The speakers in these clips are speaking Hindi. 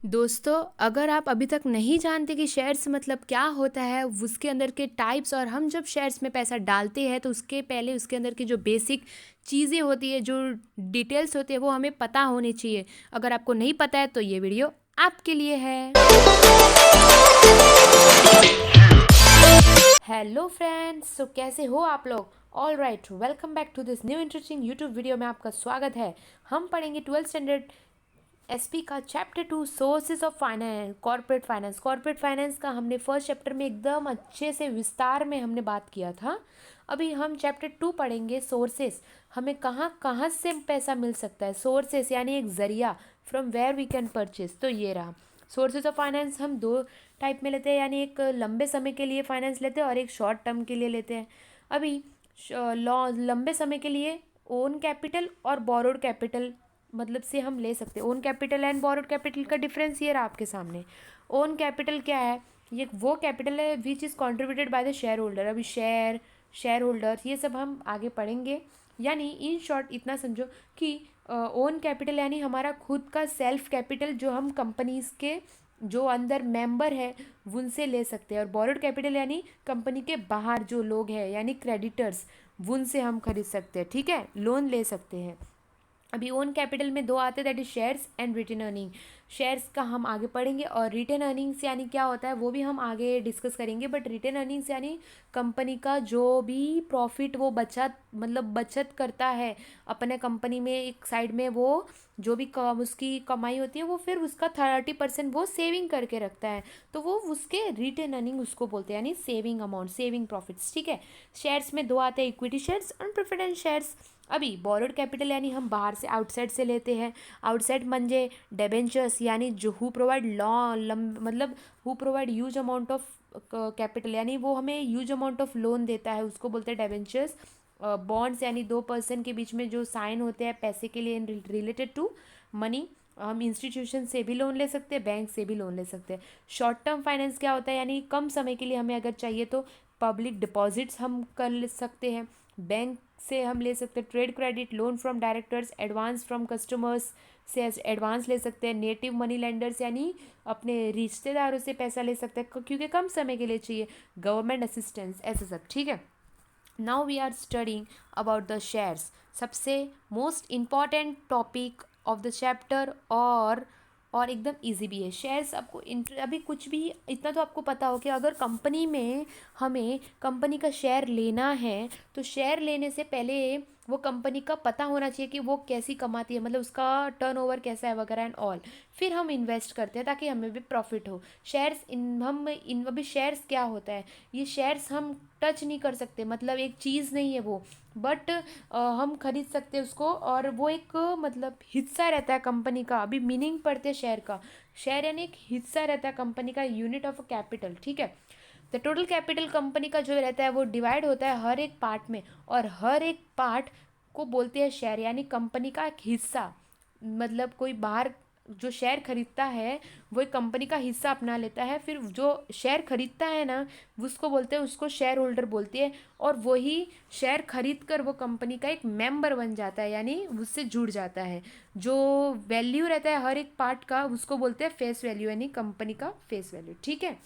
दोस्तों, अगर आप अभी तक नहीं जानते कि शेयर्स मतलब क्या होता है, उसके अंदर के टाइप्स, और हम जब शेयर्स में पैसा डालते हैं तो उसके पहले उसके अंदर की जो बेसिक चीज़ें होती है, जो डिटेल्स होती है, वो हमें पता होनी चाहिए। अगर आपको नहीं पता है तो ये वीडियो आपके लिए है। हेलो फ्रेंड्स, तो कैसे हो आप लोग? All right, welcome back to this new interesting YouTube video में आपका स्वागत है। हम पढ़ेंगे 12th स्टैंडर्ड एसपी का chapter 2 sources of finance, corporate finance. Corporate finance का हमने फर्स्ट चैप्टर में एकदम अच्छे से विस्तार में हमने बात किया था। अभी हम चैप्टर 2 पढ़ेंगे सोर्सेस। हमें कहाँ कहाँ से पैसा मिल सकता है। सोर्सेस यानी एक जरिया, from where we can purchase. तो ये रहा सोर्सेज ऑफ फाइनेंस। हम दो टाइप में लेते हैं, यानी एक लंबे समय के लिए फाइनेंस लेते हैं और एक शॉर्ट टर्म के लिए लेते हैं। अभी लंबे समय के लिए ओन कैपिटल और बोरोड कैपिटल मतलब से हम ले सकते हैं। Own capital and borrowed capital का डिफरेंस ये रहा आपके सामने। ओन कैपिटल क्या है? ये वो कैपिटल है which is contributed by the share holder. अभी शेयर होल्डर ये सब हम आगे पढ़ेंगे। यानी इन शॉर्ट इतना समझो कि ओन कैपिटल यानी हमारा खुद का सेल्फ कैपिटल, जो हम कंपनीज के जो अंदर मेंबर है उनसे ले सकते हैं। और बोरोड कैपिटल यानी कंपनी के बाहर जो लोग हैं यानी क्रेडिटर्स, उनसे हम खरीद सकते हैं। ठीक है, लोन ले सकते हैं। अभी ओन कैपिटल में दो आते हैं, that is shares and retained earning. Shares का हम आगे पढ़ेंगे और रिटेन अर्निंग्स यानी क्या होता है वो भी हम आगे डिस्कस करेंगे। बट रिटेन अर्निंग्स यानी कंपनी का जो भी प्रॉफिट वो बचत मतलब बचत करता है अपने कंपनी में, एक साइड में वो जो भी उसकी कमाई होती है वो फिर उसका 30% वो सेविंग करके रखता है, तो वो उसके रिटेन अर्निंग उसको बोलते हैं, यानी सेविंग अमाउंट, सेविंग प्रॉफिट्स। ठीक है। शेयर्स में दो आते हैं, इक्विटी शेयर्स और प्रेफरेंस शेयर्स। अभी बोरोड कैपिटल यानी हम बाहर से आउटसाइड से लेते हैं। आउटसाइड म्हणजे डेबेंचर्स, यानी जो हु प्रोवाइड मतलब who provide huge amount of capital, यानी वो हमें ह्यूज अमाउंट ऑफ लोन देता है, उसको बोलते हैं डेबेंचर्स। बॉन्ड्स यानी दो पर्सन के बीच में जो साइन होते हैं पैसे के लिए रिलेटेड टू मनी। हम इंस्टीट्यूशन से भी लोन ले सकते हैं, बैंक से भी लोन ले सकते हैं। शॉर्ट टर्म फाइनेंस क्या होता है? यानी कम समय के लिए हमें अगर चाहिए तो पब्लिक डिपॉजिट्स हम कर सकते हैं, बैंक से हम ले सकते हैं। Trade credit, loan from directors, advance from customers से एडवांस ले सकते हैं। नेटिव मनी लेंडर्स यानी अपने रिश्तेदारों से पैसा ले सकते हैं क्योंकि कम समय के लिए चाहिए। गवर्नमेंट असिस्टेंस, ऐसे सब। ठीक है। Now we are studying about the shares, सबसे most important topic of the chapter. और एकदम इजी भी है शेयर्स। आपको अभी कुछ भी इतना तो आपको पता हो कि अगर कंपनी में हमें कंपनी का शेयर लेना है तो शेयर लेने से पहले वो कंपनी का पता होना चाहिए कि वो कैसी कमाती है, मतलब उसका टर्नओवर कैसा है वगैरह एंड ऑल। फिर हम इन्वेस्ट करते हैं ताकि हमें भी प्रॉफिट हो। शेयर्स अभी शेयर्स क्या होता है? ये शेयर्स हम टच नहीं कर सकते, मतलब एक चीज़ नहीं है वो, बट हम खरीद सकते हैं उसको, और वो एक मतलब हिस्सा रहता है कंपनी का। अभी मीनिंग पढ़ते हैं शेयर का। शेयर यानी एक हिस्सा रहता है कंपनी का, यूनिट ऑफ कैपिटल। ठीक है। द टोटल कैपिटल कंपनी का जो रहता है वो डिवाइड होता है हर एक पार्ट में, और हर एक पार्ट को बोलते हैं शेयर, यानी कंपनी का एक हिस्सा। मतलब कोई बाहर जो शेयर खरीदता है वो एक कंपनी का हिस्सा अपना लेता है, फिर जो शेयर खरीदता है ना उसको बोलते हैं, उसको शेयर होल्डर बोलती है। और वही शेयर खरीद कर वो कंपनी का एक मेंबर बन जाता है, यानी उससे जुड़ जाता है। जो वैल्यू रहता है हर एक पार्ट का उसको बोलते हैं फेस वैल्यू, यानी कंपनी का फेस वैल्यू। ठीक है।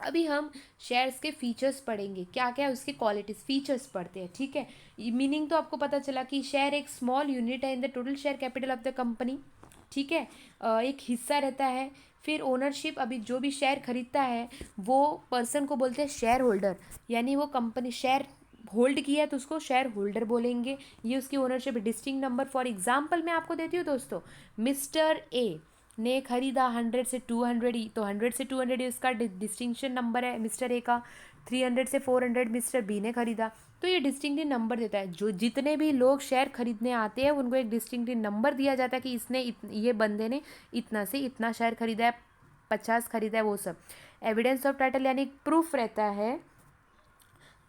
अभी हम शेयर्स के फीचर्स पढ़ेंगे, क्या क्या है उसके क्वालिटीज, फीचर्स पढ़ते हैं। ठीक है। मीनिंग तो आपको पता चला कि शेयर एक स्मॉल यूनिट है in the total share capital of the company. ठीक है। एक हिस्सा रहता है। फिर ओनरशिप, अभी जो भी शेयर खरीदता है वो पर्सन को बोलते हैं शेयर होल्डर, यानी वो कंपनी शेयर होल्ड किया है तो उसको शेयर होल्डर बोलेंगे। ये उसकी ownership. Distinct number, for example मैं आपको देती हूँ दोस्तों। मिस्टर ए ने खरीदा 100 से 200 ही, तो 100 से 200 इसका डिस्टिंक्शन नंबर है मिस्टर ए का। 300 से 400 मिस्टर बी ने खरीदा, तो ये डिस्टिंक्टिव नंबर देता है। जो जितने भी लोग शेयर खरीदने आते हैं उनको एक डिस्टिंक्टिव नंबर दिया जाता है कि ये बंदे ने इतना से इतना शेयर खरीदा है, 50 खरीदा है, वो सब। एविडेंस ऑफ टाइटल यानी प्रूफ रहता है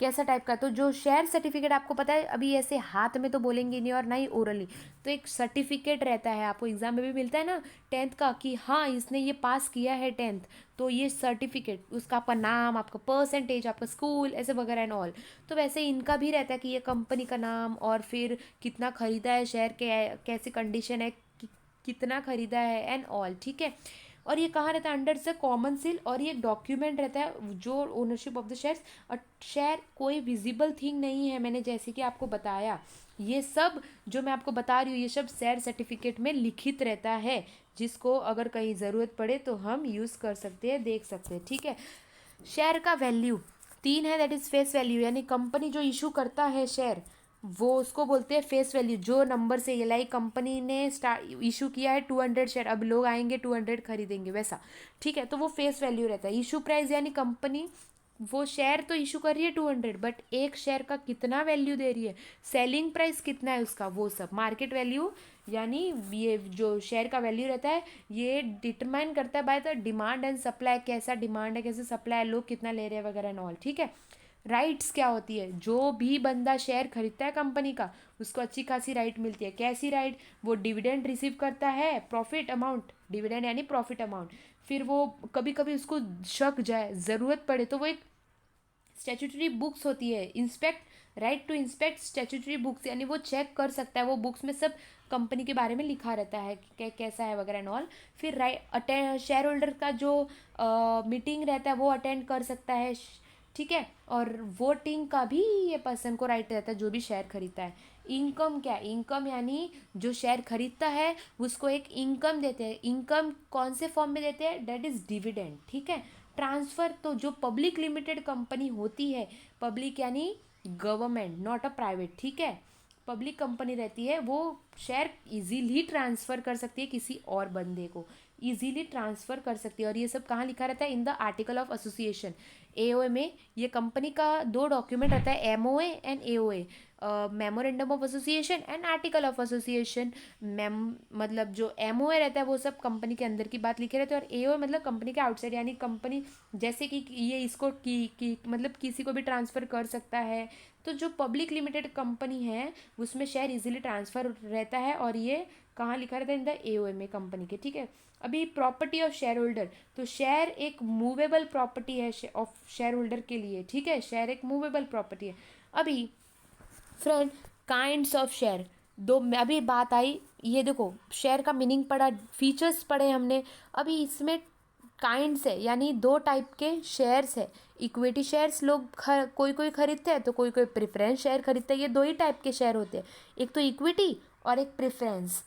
कैसा टाइप का? तो जो शेयर सर्टिफिकेट आपको पता है, अभी ऐसे हाथ में तो बोलेंगे नहीं और ना ही ओरली, तो एक सर्टिफिकेट रहता है, आपको एग्जाम में भी मिलता है ना 10th का, कि हाँ इसने ये पास किया है 10th, तो ये सर्टिफिकेट उसका आपका नाम, आपका परसेंटेज, आपका स्कूल, ऐसे वगैरह एंड ऑल। तो वैसे इनका भी रहता है कि ये कंपनी का नाम और फिर कितना खरीदा है शेयर के, कैसी कंडीशन है, कितना खरीदा है एंड ऑल। ठीक है। और ये कहाँ रहता है, अंडर द कॉमन सील, और ये डॉक्यूमेंट रहता है जो ओनरशिप ऑफ द शेयर्स। और शेयर कोई विजिबल थिंग नहीं है, मैंने जैसे कि आपको बताया, ये सब जो मैं आपको बता रही हूँ ये सब शेयर सर्टिफिकेट में लिखित रहता है, जिसको अगर कहीं ज़रूरत पड़े तो हम यूज़ कर सकते हैं, देख सकते हैं, ठीक है। शेयर का वैल्यू तीन है, दैट इज़ फेस वैल्यू, यानी कंपनी जो इशू करता है शेयर वो उसको बोलते हैं फेस वैल्यू। जो नंबर से ये, लाइक कंपनी ने इशू किया है 200 शेयर, अब लोग आएंगे 200 खरीदेंगे वैसा, ठीक है, तो वो फेस वैल्यू रहता है। इशू प्राइस यानी कंपनी वो शेयर तो इशू कर रही है 200, बट एक शेयर का कितना वैल्यू दे रही है, सेलिंग प्राइस कितना है उसका, वो सब मार्केट वैल्यू, यानी ये जो शेयर का वैल्यू रहता है ये डिटरमाइन करता है by the demand and supply, कैसा डिमांड है कैसे सप्लाई है, लोग कितना ले रहे हैं वगैरह एंड ऑल, ठीक है। राइट्स क्या होती है, जो भी बंदा शेयर खरीदता है कंपनी का उसको अच्छी खासी राइट मिलती है। कैसी राइट, वो डिविडेंड रिसीव करता है, प्रॉफिट अमाउंट, डिविडेंड यानी प्रॉफिट अमाउंट। फिर वो कभी कभी उसको शक जाए, ज़रूरत पड़े तो वो एक स्टैट्यूटरी बुक्स होती है, inspect, right to inspect statutory books, यानी वो चेक कर सकता है, वो बुक्स में सब कंपनी के बारे में लिखा रहता है कि कैसा है वगैरह एंड ऑल। फिर राइट अटेंड, शेयर होल्डर का जो मीटिंग रहता है वो अटेंड कर सकता है, ठीक है। और वोटिंग का भी ये पर्सन को राइट रहता है जो भी शेयर खरीदता है। इनकम क्या है, इनकम यानी जो शेयर खरीदता है उसको एक इनकम देते हैं। इनकम कौन से फॉर्म में देते हैं, डेट इज़ डिविडेंड, ठीक है। ट्रांसफ़र तो जो पब्लिक लिमिटेड कंपनी होती है, पब्लिक यानी गवर्नमेंट, नॉट अ प्राइवेट, ठीक है, पब्लिक कंपनी रहती है, वो शेयर इजीली ट्रांसफ़र कर सकती है किसी और बंदे को, इजीली ट्रांसफ़र कर सकती है। और ये सब कहाँ लिखा रहता है, in the article of association, AOA में। ये कंपनी का दो डॉक्यूमेंट रहता है, MOA and AOA, memorandum of association and article of association. Ma'am मतलब जो एमओए रहता है वो सब कंपनी के अंदर की बात लिखे रहते हैं, और एओए मतलब कंपनी के आउटसाइड, यानी कंपनी जैसे कि ये इसको की मतलब किसी को भी ट्रांसफ़र कर सकता है। तो जो पब्लिक लिमिटेड कंपनी है उसमें शेयर इजीली ट्रांसफ़र रहता है, और ये कहाँ लिखा रहता है, इन द एओए में कंपनी के, ठीक है। अभी प्रॉपर्टी ऑफ शेयर होल्डर, तो शेयर एक मूवेबल प्रॉपर्टी है ऑफ शेयर होल्डर के लिए, ठीक है, शेयर एक मूवेबल प्रॉपर्टी है। अभी फ्रेंड, काइंड्स ऑफ शेयर, दो अभी बात आई, ये देखो शेयर का मीनिंग पढ़ा, फीचर्स पढ़े हमने, अभी इसमें काइंड्स है, यानी दो टाइप के शेयर्स है। इक्विटी शेयर्स लोग कोई कोई खरीदते हैं, तो कोई कोई प्रेफरेंस शेयर खरीदते हैं, ये दो ही टाइप के शेयर होते हैं, एक तो इक्विटी और एक preference.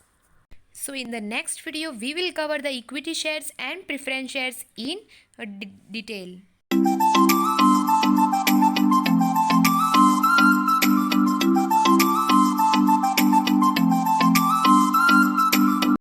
So in the next video we will cover the equity shares and preference shares in detail.